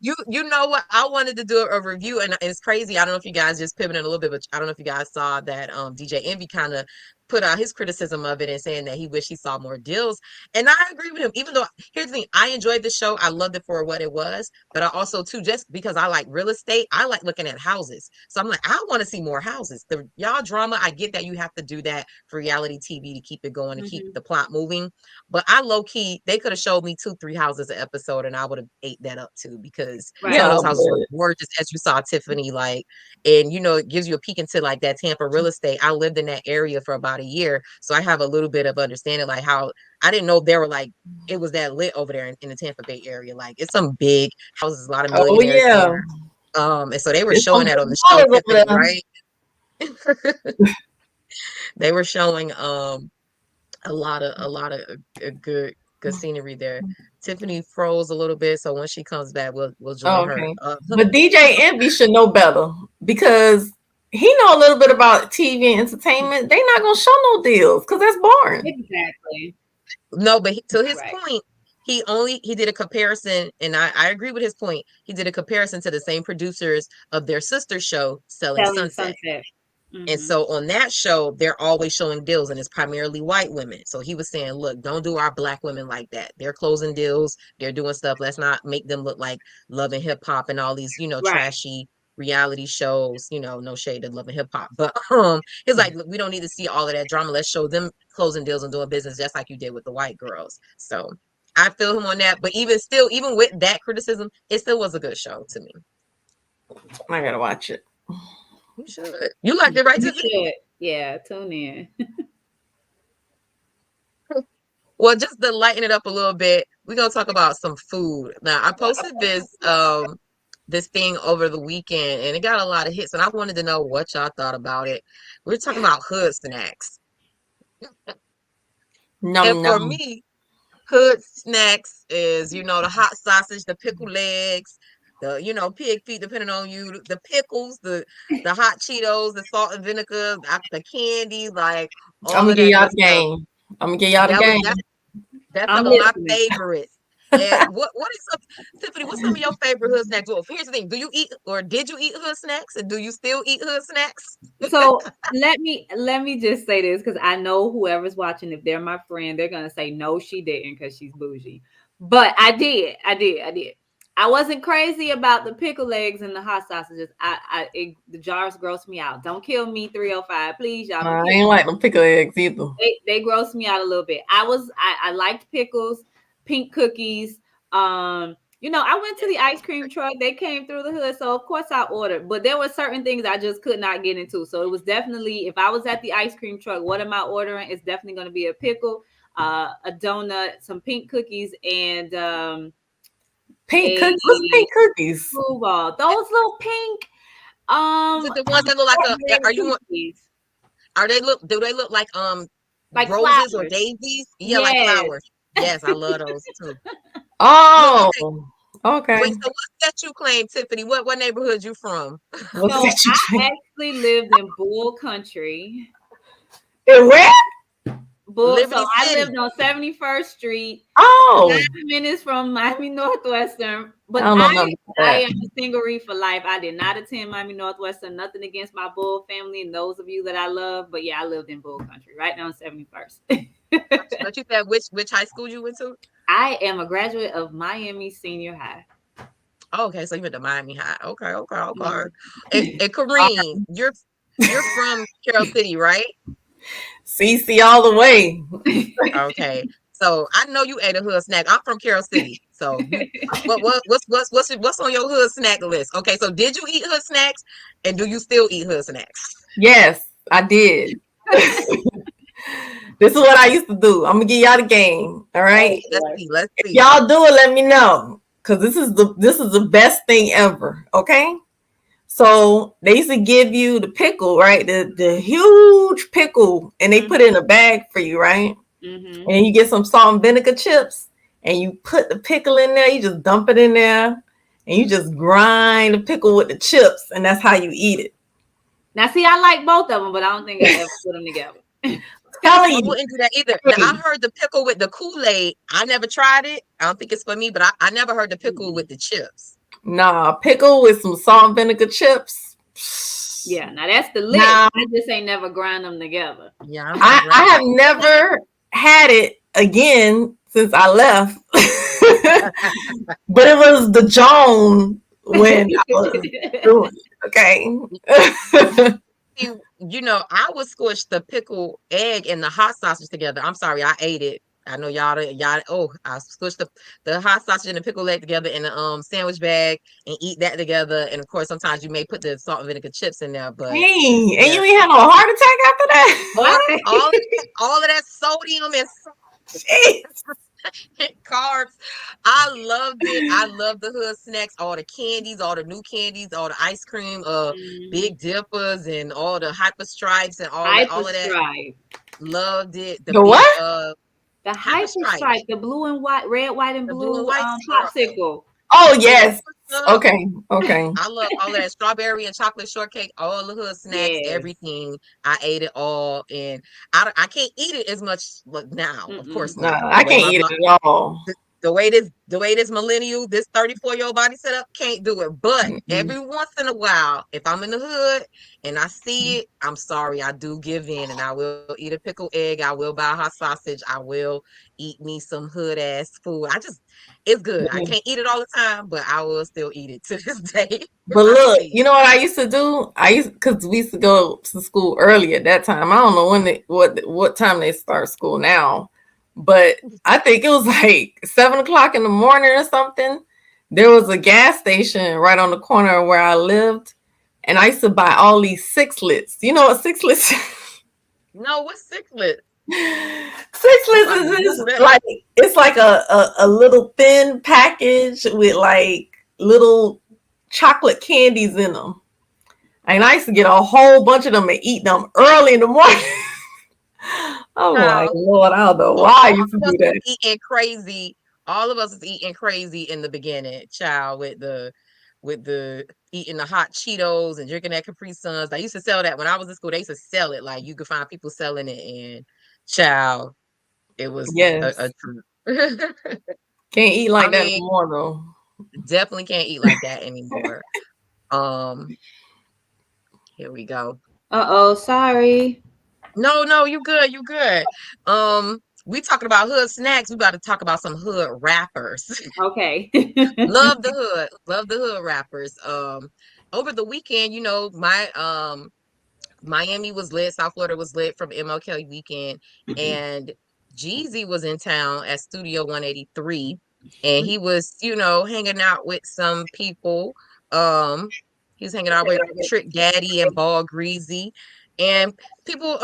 you know what? I wanted to do a review, and it's crazy. I don't know if you guys just pivoted a little bit, but I don't know if you guys saw that DJ Envy kind of put out his criticism of it and saying that he wished he saw more deals. And I agree with him, even though here's the thing, I enjoyed the show. I loved it for what it was, but I also too, just because I like real estate, I like looking at houses. So I'm like, I want to see more houses. The y'all drama, I get that you have to do that for reality TV to keep it going, to keep the plot moving. But I low key, they could have showed me 2-3 houses an episode and I would have ate that up too, because some of Yeah, those houses were but gorgeous, as you saw Tiffany, like, and it gives you a peek into like that Tampa real estate. I lived in that area for about a year, so I have a little bit of understanding, like how I didn't know there were like it was that lit over there in the Tampa Bay area. Like it's some big houses, a lot of oh millionaires yeah, there. And so they were it's showing some that on big the show, ballers over Tiffany, there. right? They were showing a lot of good scenery there. Tiffany froze a little bit, so when she comes back, we'll join Oh, her. okay, but DJ Envy should know better because he know a little bit about TV and entertainment. They not gonna show no deals because that's boring. Exactly. No, but to his Right. point, he did a comparison, and I agree with his point. He did a comparison to the same producers of their sister show, Selling Selling Sunset. Sunset. And so on that show, they're always showing deals, and it's primarily white women. So he was saying, look, don't do our black women like that. They're closing deals, they're doing stuff. Let's not make them look like Love and Hip Hop and all these, Right. trashy reality shows, no shade to Love and Hip Hop. But he's like, look, we don't need to see all of that drama. Let's show them closing deals and doing business just like you did with the white girls. So I feel him on that. But even with that criticism, it still was a good show to me. I gotta watch it. You should. You liked it, right, You Tiffany? should. Yeah, tune in. Well, just to lighten it up a little bit, we're gonna talk about some food. Now, I posted this thing over the weekend, and it got a lot of hits, and I wanted to know what y'all thought about it. We're talking about hood snacks, Num and for num. me, hood snacks is the hot sausage, the pickle legs, the pig feet, depending on you, the pickles, the hot Cheetos, the salt and vinegar, the candy, like I'm all gonna of give that y'all good the stuff. game. I'm gonna give y'all the That was game. That's I'm some of my listening. favorites. And what is some Tiffany? What's some of your favorite hood snacks? Well, here's the thing: do you eat or did you eat hood snacks, and do you still eat hood snacks? So let me just say this, because I know whoever's watching, if they're my friend, they're gonna say no, she didn't, because she's bougie. But I did. I wasn't crazy about the pickle legs and the hot sausages. The jars gross me out. Don't kill me, 305, please, y'all. Don't Nah, I kill ain't me. like them pickle eggs either. They gross me out a little bit. I liked pickles, pink cookies. I went to the ice cream truck. They came through the hood, so of course I ordered. But there were certain things I just could not get into. So it was definitely, if I was at the ice cream truck, what am I ordering? It's definitely going to be a pickle, a donut, some pink cookies, and Pink a cookies. What's pink cookies? blue ball. Those little pink Is it the ones that look like Are you? cookies, Do they look like like roses or flowers. daisies? Yeah, like Yes. flowers. Yes, I love those too. Look, Oh, okay. okay. Wait. So what that you claim, Tiffany? What neighborhood you from? What's So that you I drink? actually lived in Bull Country. And where? So Liberty I City. lived on 71st Street, Oh, 9 minutes from Miami Northwestern. I But don't know I nothing about I that. am a single for life. I did not attend Miami Northwestern. Nothing against my Bull family and those of you that I love. But yeah, I lived in Bull Country, right down 71st. But you said which high school you went to? I am a graduate of Miami Senior High. Oh, okay, so you went to Miami High. Okay. Mhm. And Kareem, you're from Carroll City, right? CC all the way. Okay. So I know you ate a hood snack. I'm from Carroll City. So what's on your hood snack list? Okay, so did you eat hood snacks, and do you still eat hood snacks? Yes, I did. This is what I used to do. I'm gonna give y'all the game. All right. Let's If see. y'all do it, let me know. Cause this is the best thing ever. Okay. So they used to give you the pickle, right? The huge pickle, and they put it in a bag for you, right? Mm-hmm. And you get some salt and vinegar chips, and you put the pickle in there. You just dump it in there, and you just grind the pickle with the chips, and that's how you eat it. Now, see, I like both of them, but I don't think I ever put them together. Telling I you, wouldn't do that either. Now I heard the pickle with the Kool-Aid. I never tried it. I don't think it's for me, but I never heard the pickle with the chips. nah, pickle with some salt and vinegar chips. Yeah, now that's the lick. Now, I just ain't never grind them together. Yeah, I'm not I grinding. have never had it again since I left. But it was the Joan when I was doing it. Okay. I would squish the pickle egg and the hot sausage together. I'm sorry, I ate it. I know y'all. Oh, I squished the hot sausage and the pickle egg together in a sandwich bag and eat that together. And of course, sometimes you may put the salt and vinegar chips in there, but Dang, and yeah, you ain't had no heart attack after that? all of that sodium and Jeez. carbs. I loved it. I love the hood snacks, all the candies, all the new candies, all the ice cream, Mhm. Big Dippers and all the hyper stripes and Hyper all of that. stripe. Loved it. The The big what? The hyper hyper stripe, stripes, the blue and white, red, white, and the blue and blue white syrup, popsicle. Oh, the yes. super stuff. Okay. Okay. I love all of that strawberry and chocolate shortcake, all the hood snacks, Yes. everything. I ate it all, and I can't eat it as much now. Of course Mm-mm. No, not. I can't eat it at all. The way this millennial, this 34-year-old body set up can't do it. But Mm-mm. every once in a while, if I'm in the hood and I see it, I'm sorry, I do give in and I will eat a pickle egg. I will buy a hot sausage. I will eat me some hood ass food. It's good. I Yeah. can't eat it all the time, but I will still eat it to this day if But I look, see you it. know what I used to do? Because we used to go to school early at that time. I don't know what time they start school now, but I think it was like 7 o'clock in the morning or something. There was a gas station right on the corner where I lived, and I used to buy all these sixlets. You know what sixlets? No, what's ciclet? I'm Sixlets about to is Google that. like it's like a little thin package with like little chocolate candies in them. And I used to get a whole bunch of them and eat them early in the morning. I'm like, Child, Lord, I don't know all why I used to of us do was that. eating crazy. All of us was eating crazy in the beginning, child, with the eating the hot Cheetos and drinking that Capri Suns. They used to sell that when I was in school. They used to sell it like you could find people selling it, and child, it was a Yes. treat. Can't eat I like that mean, no more though. definitely can't eat like that anymore. Um, Here we go. Uh-oh, sorry. No, you good, you good. We talking about hood snacks. We about to talk about some hood rappers. Okay. Love the hood rappers. Over the weekend, my Miami was lit, South Florida was lit from MLK weekend, and Jeezy was in town at Studio 183, and he was, hanging out with some people. Um, he was hanging out with Trick Daddy and Ball Greasy, and people.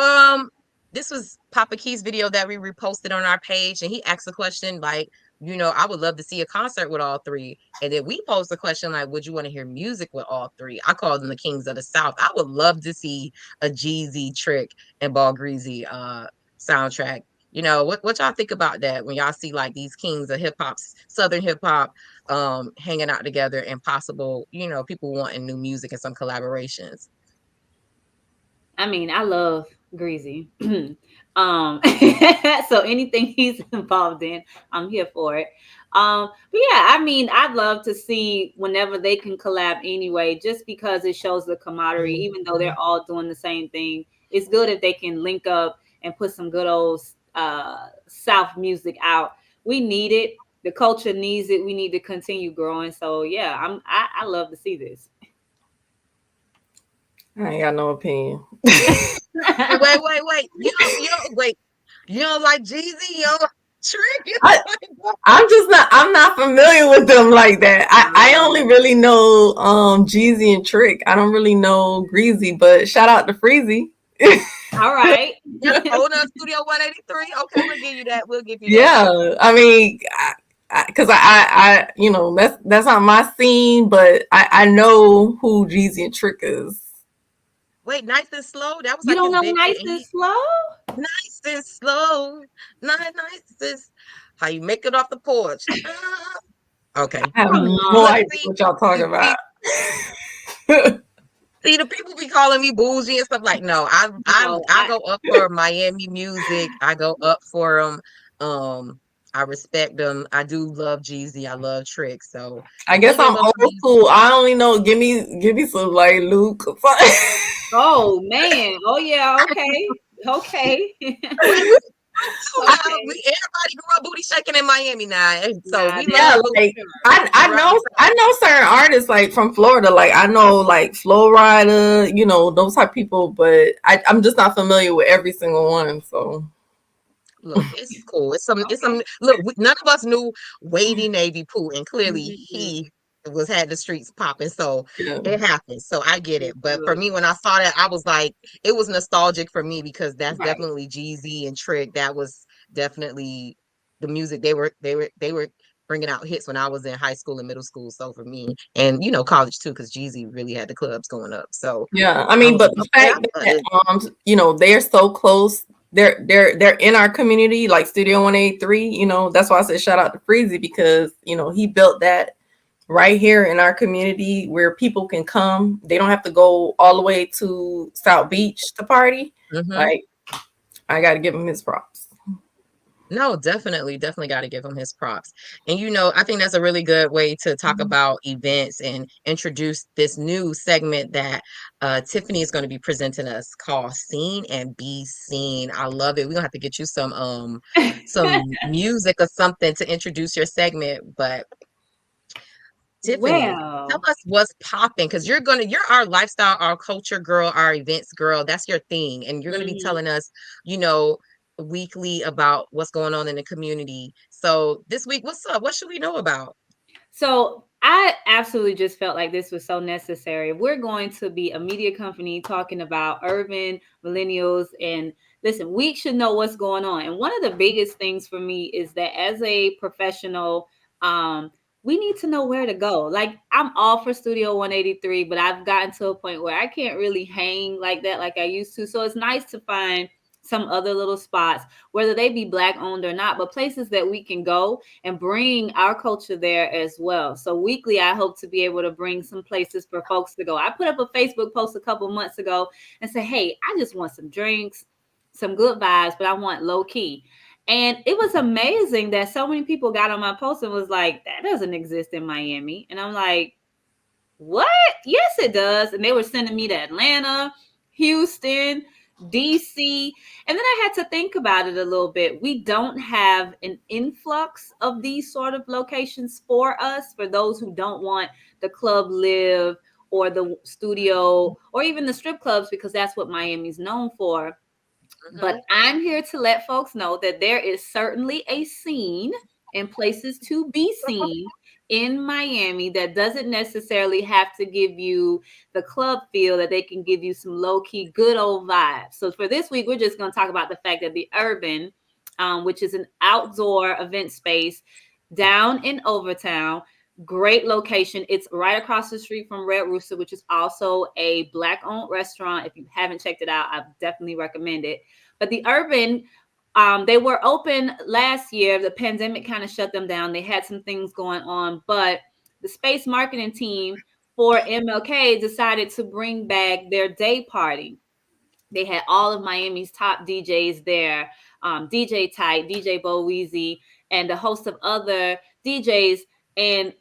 This was Papa Key's video that we reposted on our page, and he asked a question like, I would love to see a concert with all three. And then we posed the question like, would you want to hear music with all three? I call them the Kings of the South. I would love to see a Jeezy, Trick, and Ball Greasy soundtrack. What y'all think about that when y'all see like these kings of hip hop, Southern hip hop, hanging out together and possible, people wanting new music and some collaborations. I mean, I love Greasy. um, so anything he's involved in, I'm here for it. But yeah, I mean, I'd love to see whenever they can collab anyway, just because it shows the camaraderie, even though Mhm. they're all doing the same thing. It's good if they can link up and put some good old South music out. We need it. The culture needs it. We need to continue growing. So yeah, I love to see this. I ain't got no opinion. Wait. Wait. You don't like Jeezy? You don't like Trick? You I, don't like what? I'm not familiar with them like that. I only really know Jeezy and Trick. I don't really know Greasy, but shout out to Freezy. All right. Yep, hold on, Studio 183. Okay, we'll give you that. We'll give you that. Yeah, I mean, because that's not my scene, but I know who Jeezy and Trick is. Wait, Nice and Slow? That was You like don't his know big hit. nice And and he slow? Nice and slow. Nice is how you make it off the porch. Okay. I have Come no on. Look, idea what y'all talking about. see, the people be calling me bougie and stuff like no. I No, I go up for Miami music. I go up for them. I respect them. I do love Jeezy. I love Trick. So I if they guess gave I'm up for old these, school. I only know give me some like Luke. Oh man. Oh yeah. Okay. Okay. we too now. Okay. Everybody grew up booty shaking in Miami now, and so Nah, we that's Yeah, love for Luke. like sure. I Right. know certain artists like from Florida. Like I know like Flo Rida, those type of people, but I'm just not familiar with every single one. So Look, it's cool. It's Okay. some. Look, none of us knew Wavy Navy Pooh, and clearly Mm-mm. he was had the streets popping. So yeah, it happens. So I get it. But for Good. me, when I saw that, I was like, it was nostalgic for me because that's Right. definitely Jeezy and Trick. That was definitely the music they were bringing out hits when I was in high school and middle school. So for me, and college too, because Jeezy really had the clubs going up. So yeah. I I mean, was but like, the okay, fact that they're so close. They're in our community, like Studio 183. That's why I said shout out to Freezy because he built that right here in our community where people can come. They don't have to go all the way to South Beach to party. hmm. Like I got to give him his props. No, definitely got to give him his props. And I think that's a really good way to talk about events and introduce this new segment that Tiffany is going to be presenting us called Seen and Be Seen. I love it. We're gonna have to get you some music or something to introduce your segment. But Tiffany, tell Well, us what's popping because you're our lifestyle, our culture girl, our events girl. That's your thing. And you're gonna be mhm. telling us, you know, weekly about what's going on in the community. So this week, what's up? What should we know about? So I absolutely just felt like this was so necessary. We're going to be a media company talking about urban millennials, and listen, we should know what's going on. And one of the biggest things for me is that as a professional, we need to know where to go. Like I'm all for Studio 183, but I've gotten to a point where I can't really hang like that like I used to. So it's nice to find some other little spots, whether they be black owned or not, but places that we can go and bring our culture there as well. So weekly, I hope to be able to bring some places for folks to go. I put up a Facebook post a couple months ago and said, hey, I just want some drinks, some good vibes, but I want low key. And it was amazing that so many people got on my post and was like, that doesn't exist in Miami. And I'm like, what? Yes, it does. And they were sending me to Atlanta, Houston, DC. And then I had to think about it a little bit. We don't have an influx of these sort of locations for us, for those who don't want the club live or the studio or even the strip clubs, because that's what Miami's known for. Hmm. But I'm here to let folks know that there is certainly a scene and places to be seen in Miami that doesn't necessarily have to give you the club feel, that they can give you some low key, good old vibes. So for this week, we're just going to talk about the fact that the Urban, which is an outdoor event space down in Overtown, great location. It's right across the street from Red Rooster, which is also a black owned restaurant. If you haven't checked it out, I definitely recommend it. But the Urban, they were open last year. The pandemic kind of shut them down. They had some things going on, but the space marketing team for MLK decided to bring back their day party. They had all of Miami's top DJs there, DJ Tight, DJ Bo Weezy, and a host of other DJs. And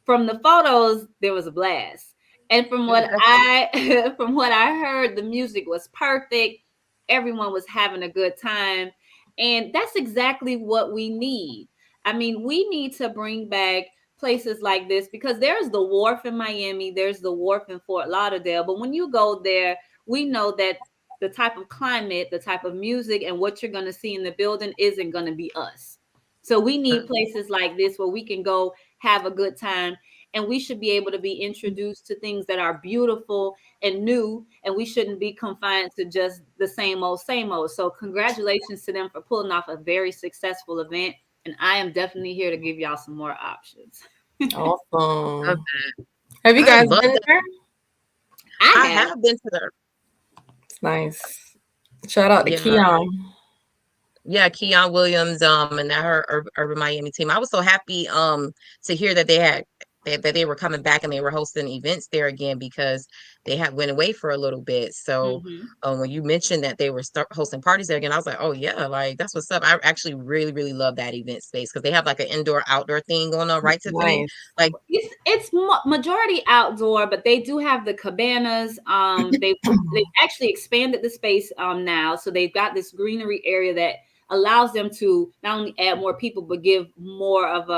from the photos, there was a blast. And from what I from what I heard, the music was perfect. Everyone was having a good time. And that's exactly what we need. I mean, we need to bring back places like this because there's the wharf in Miami, there's the wharf in Fort Lauderdale. But when you go there, we know that the type of climate, the type of music, and what you're going to see in the building isn't going to be us. So we need places like this where we can go have a good time, and we should be able to be introduced to things that are beautiful and new, and we shouldn't be confined to just the same old same old. So congratulations to them for pulling off a very successful event, and I am definitely here to give y'all some more options. Love Awesome. that. Have you I guys love been that. there? I I have. have been to the It's nice. Shout out to yeah. Keon. Yeah, Keon Williams, and that her Urban Miami team. I was so happy to hear that that they were coming back and they were hosting events there again because they had went away for a little bit. So Mhm. when you mentioned that they were hosting parties there again, I was like, oh yeah, like that's what's up. I actually really, really love that event space because they have like an indoor outdoor thing going on, right, Tiffany? Nice. Like, It's majority outdoor, but they do have the cabanas. They've actually expanded the space now, so they've got this greenery area that allows them to not only add more people but give more of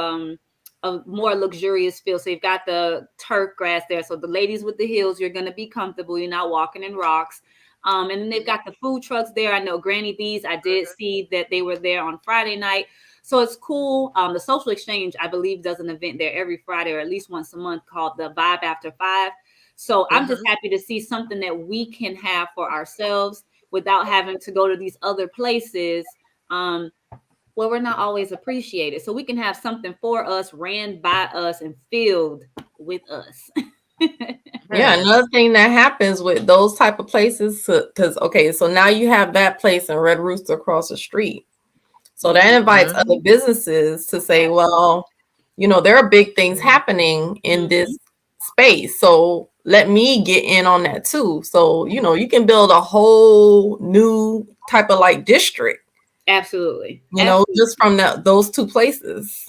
a more luxurious feel. So you've got the turf grass there, so the ladies with the heels, you're going to be comfortable. You're not walking in rocks. And then they've got the food trucks there. I know Granny B's. I did see that they were there on Friday night. So it's cool. The Social Exchange, I believe, does an event there every Friday or at least once a month called the Vibe After Five. So I'm just happy to see something that we can have for ourselves without having to go to these other places where we're not always appreciated. So we can have something for us, ran by us, and filled with us. Yeah, yes, another thing that happens with those type of places, because okay, so now you have that place in Red Rooster across the street. So that invites hmm other businesses to say, Absolutely. well, there are big things happening in Mhm. this space. So let me get in on that too. So, you can build a whole new type of like district, Absolutely. just from those two places.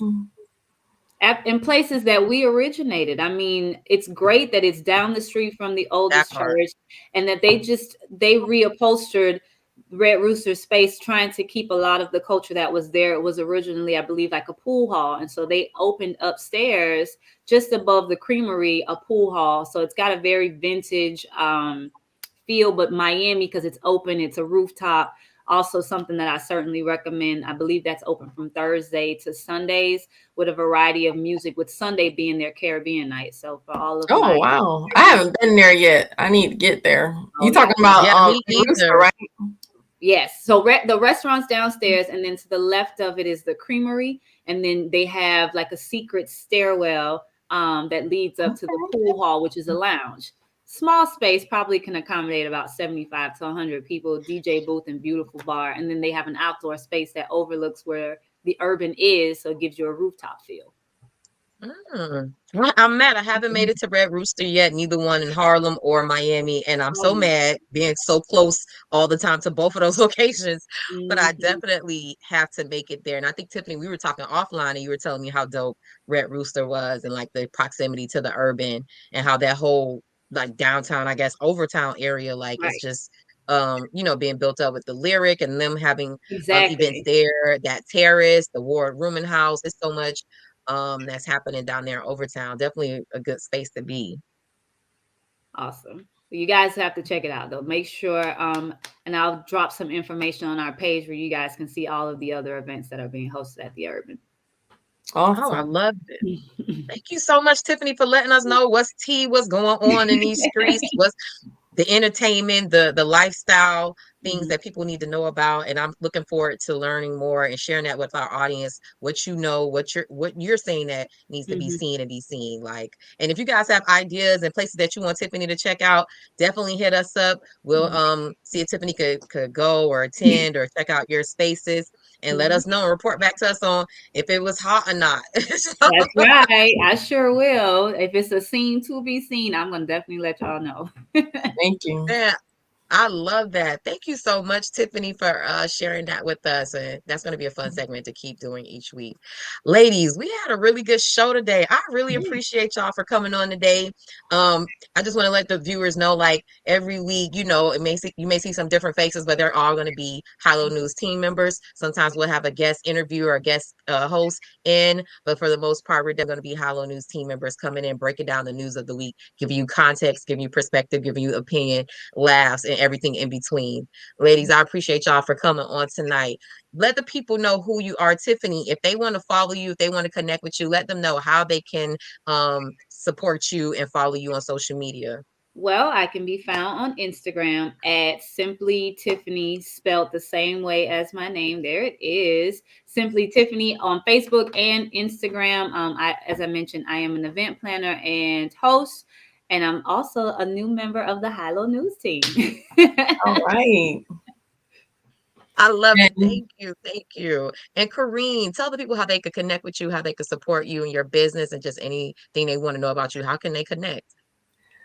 In places that we originated. I mean, it's great that it's down the street from the that oldest part. church and that they reupholstered Red Rooster space trying to keep a lot of the culture that was there. It was originally, I believe, like a pool hall. And so they opened upstairs just above the creamery, a pool hall. So it's got a very vintage feel, but Miami, because it's open, it's a rooftop. Also, something that I certainly recommend. I believe that's open from Thursday to Sundays with a variety of music, with Sunday being their Caribbean night. So for all of Oh my wow. I Caribbean, haven't been there yet. I need to get there. oh You yeah, talking about Yeah, me Red Rooster, either. right? yes. So the restaurant's downstairs, and then to the left of it is the creamery, and then they have like a secret stairwell that leads up to the pool hall, which is a lounge. Small space, probably can accommodate about 75 to 100 people. DJ booth and beautiful bar, and then they have an outdoor space that overlooks where the urban is, so it gives you a rooftop feel. Well, I'm mad. I haven't made it to Red Rooster yet, neither one in Harlem or Miami. And I'm Oh so my. mad being so close all the time to both of those locations. But I Mhm. definitely have to make it there. And I think, Tiffany, we were talking offline and you were telling me how dope Red Rooster was and like the proximity to the urban and how that whole like downtown, I guess, Overtown area, like it's Right. just being built up with the Lyric and them having events Exactly. there, that terrace, the Ward Rooming House. It's so much that's happening down there in Overtown. Definitely a good space to be. Awesome. You guys have to check it out though. Make sure and I'll drop some information on our page where you guys can see all of the other events that are being hosted at the Urban. Oh, I Awesome. love it. Thank you so much, Tiffany, for letting us know what's going on in these streets, what's the entertainment, the lifestyle things Mhm. that people need to know about. And I'm looking forward to learning more and sharing that with our audience, what you know, what you're saying that needs to be Mhm. seen and be seen. Like, and if you guys have ideas and places that you want Tiffany to check out, definitely hit us up. We'll see if Tiffany could go or attend or check out your spaces and let Mhm. us know and report back to us on if it was hot or not. So, That's right. I sure will. If it's a scene to be seen, I'm gonna definitely let y'all know. Thank you. yeah, I love that. Thank you so much, Tiffany, for sharing that with us. And that's going to be a fun segment to keep doing each week. Ladies, we had a really good show today. I really appreciate y'all for coming on today. I just want to let the viewers know, like every week, you may see some different faces, but they're all going to be Hilo News team members. Sometimes we'll have a guest interview or a guest host in, but for the most part, we're going to be Hilo News team members coming in, breaking down the news of the week, giving you context, giving you perspective, giving you opinion, laughs, and everything in between. Ladies, I appreciate y'all for coming on tonight. Let the people know who you are, Tiffany. If they want to follow you, if they want to connect with you, let them know how they can support you and follow you on social media. Well, I can be found on Instagram at Simply Tiffany, spelled the same way as my name. There it is, Simply Tiffany on Facebook and Instagram. As I mentioned, I am an event planner and host, and I'm also a new member of the Hilo News team. All right. I love it. And Thank you. Thank you. And Kareen, tell the people how they could connect with you, how they could support you and your business and just anything they want to know about you. How can they connect?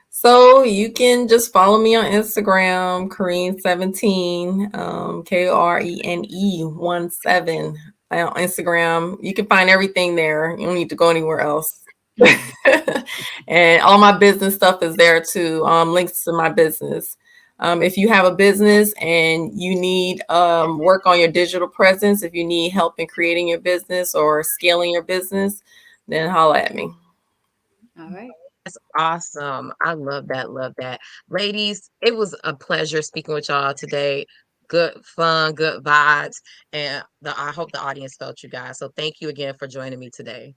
so you can just follow me on Instagram, Kareen17, Krene17 on Instagram. You can find everything there. You don't need to go anywhere else. And all my business stuff is there too. Links to my business. If you have a business and you need work on your digital presence, if you need help in creating your business or scaling your business, then holla at me. All right. That's awesome. I love that. Love that. Ladies, it was a pleasure speaking with y'all today. Good fun, good vibes. And I hope the audience felt you guys. So thank you again for joining me today.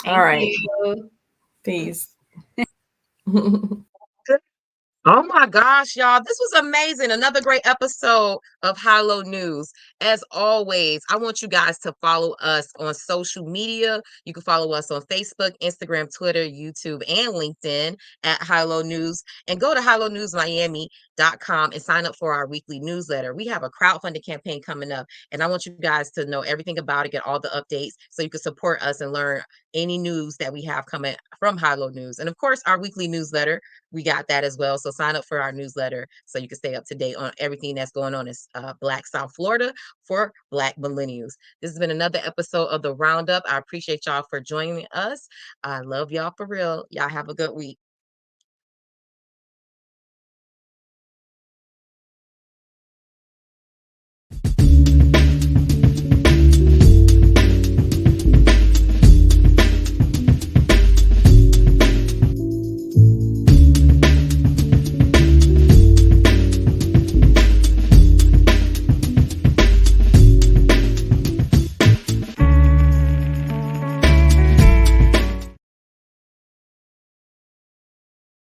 All Thank right. you. Peace. Oh my gosh, y'all. This was amazing. Another great episode of High-Low News. As always, I want you guys to follow us on social media. You can follow us on Facebook, Instagram, Twitter, YouTube, and LinkedIn at High-Low News. And go to highlowNewsMiami.com and sign up for our weekly newsletter. We have a crowdfunding campaign coming up, and I want you guys to know everything about it, get all the updates so you can support us and learn any news that we have coming from High-Low News. And of course, our weekly newsletter, we got that as well. So sign up for our newsletter so you can stay up to date on everything that's going on in Black South Florida for Black millennials. This has been another episode of the Roundup. I appreciate y'all for joining us. I love y'all for real. Y'all have a good week.